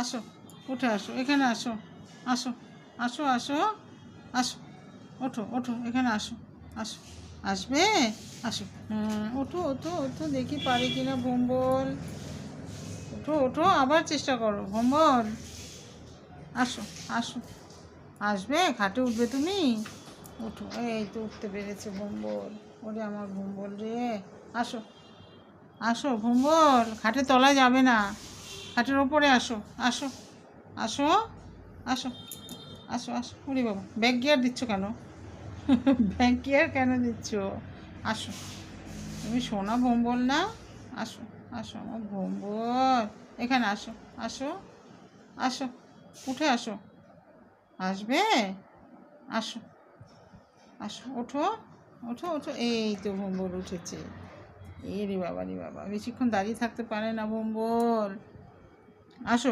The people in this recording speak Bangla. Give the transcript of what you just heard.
আসো, উঠে আসো, এখানে আসো, আসো, আসো, আসো, আসো, ওঠো, ওঠো, এখানে আসো, আসো, আসবে, আসো, হ্যাঁ, ওঠো, ওঠো, ওঠো, দেখি পারি কিনা ভম্বল, ওঠো, ওঠো, আবার চেষ্টা করো ভম্বল, আসো, আসো, আসবে, খাটে উঠবে তুমি, ওঠো, এই তো উঠতে পেরেছে ভম্বল, ওরে আমার ভম্বল রে, আসো, আসো ভম্বল, খাটের তলায় যাবে না, খাটের ওপরে আসো, আসো, আসো, আসো, আসো, আসো, ওরে বাবা, ব্যাক গিয়ার দিচ্ছ কেন? ব্যাক গিয়ার কেন দিচ্ছ? আসো, তুমি সোনা ভম্বল না, আসো, আসো আমার ভম্বল, এখানে আসো, আসো, আসো, উঠে আসো, আসবে, আসো, আসো, ওঠো, ওঠো, ওঠো, এই তো ভম্বল উঠেছে, এ রে বাবা, রে বাবা, বেশিক্ষণ দাঁড়িয়ে থাকতে পারে না ভম্বল, আসো